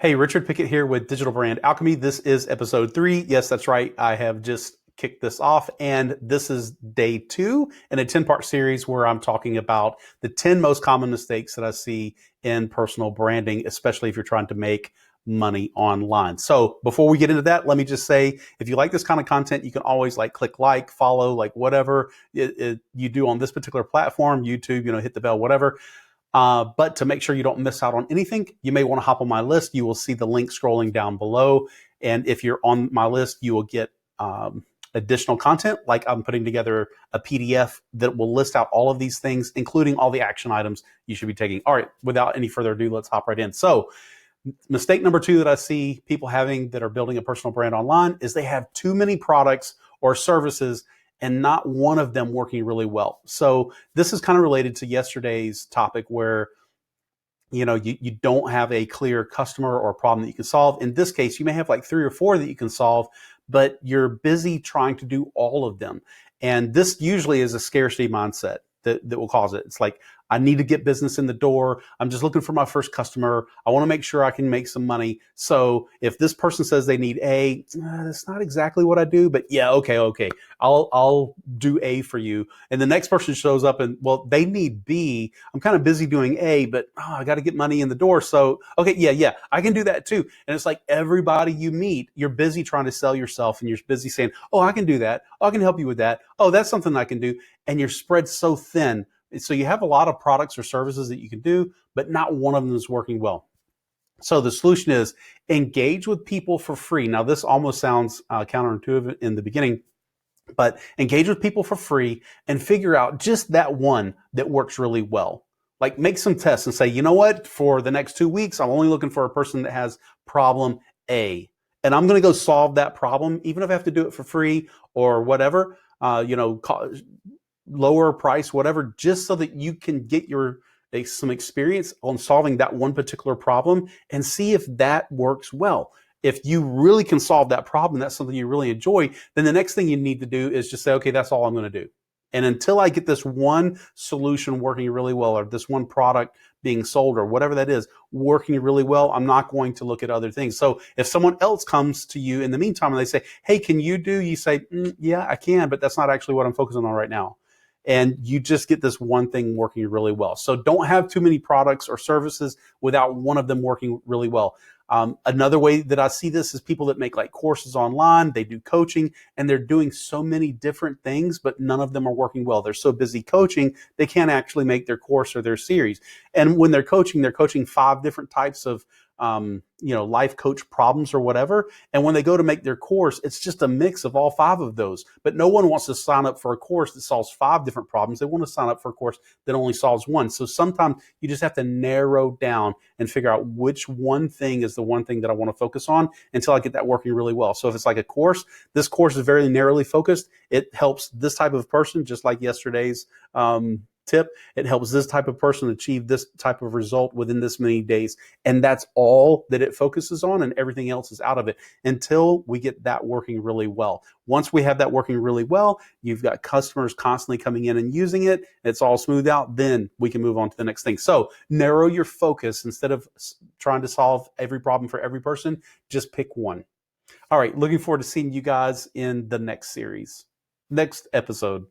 Hey, Richard Pickett here with Digital Brand Alchemy. This is episode 3. Yes, that's right. I have just kicked this off, and this is day 2 in a 10-part series where I'm talking about the 10 most common mistakes that I see in personal branding, especially if you're trying to make money online. So before we get into that, let me just say, if you like this kind of content, you can always click like, follow, whatever you do on this particular platform, YouTube, hit the bell, whatever. But to make sure you don't miss out on anything, you may want to hop on my list. You will see the link scrolling down below. And if you're on my list, you will get additional content, like I'm putting together a PDF that will list out all of these things, including all the action items you should be taking. All right, without any further ado, let's hop right in. So mistake number 2 that I see people having that are building a personal brand online is they have too many products or services and not one of them working really well. So this is kind of related to yesterday's topic where you don't have a clear customer or problem that you can solve. In this case, you may have like 3 or 4 that you can solve, but you're busy trying to do all of them. And this usually is a scarcity mindset that will cause it. It's like, I need to get business in the door. I'm just looking for my first customer. I want to make sure I can make some money. So if this person says they need A, that's not exactly what I do, but yeah, okay. I'll do A for you. And the next person shows up and, well, they need B. I'm kind of busy doing A, but I got to get money in the door. So, okay, yeah, I can do that too. And it's like everybody you meet, you're busy trying to sell yourself and you're busy saying, oh, I can do that. Oh, I can help you with that. Oh, that's something I can do. And you're spread so thin. So you have a lot of products or services that you can do, but not one of them is working well. So the solution is engage with people for free. Now, this almost sounds counterintuitive in the beginning, but engage with people for free and figure out just that one that works really well. Like, make some tests and say, you know what, for the next 2 weeks, I'm only looking for a person that has problem A. And I'm going to go solve that problem, even if I have to do it for free or whatever, lower price, whatever, just so that you can get some experience on solving that one particular problem and see if that works well. If you really can solve that problem, that's something you really enjoy, then the next thing you need to do is just say, okay, that's all I'm going to do. And until I get this one solution working really well, or this one product being sold, or whatever that is, working really well, I'm not going to look at other things. So if someone else comes to you in the meantime and they say, hey, can you do, you say, yeah, I can, but that's not actually what I'm focusing on right now. And you just get this one thing working really well. So don't have too many products or services without one of them working really well. Another way that I see this is people that make courses online, they do coaching, and they're doing so many different things, but none of them are working well. They're so busy coaching, they can't actually make their course or their series. And when they're coaching 5 different types of life coach problems or whatever. And when they go to make their course, it's just a mix of all 5 of those. But no one wants to sign up for a course that solves 5 different problems. They want to sign up for a course that only solves one. So sometimes you just have to narrow down and figure out which one thing is the one thing that I want to focus on until I get that working really well. So if it's like a course, this course is very narrowly focused. It helps this type of person, just like yesterday's tip. It helps this type of person achieve this type of result within this many days. And that's all that it focuses on, and everything else is out of it until we get that working really well. Once we have that working really well, you've got customers constantly coming in and using it, it's all smoothed out, then we can move on to the next thing. So narrow your focus. Instead of trying to solve every problem for every person, just pick one. All right, looking forward to seeing you guys in the next episode.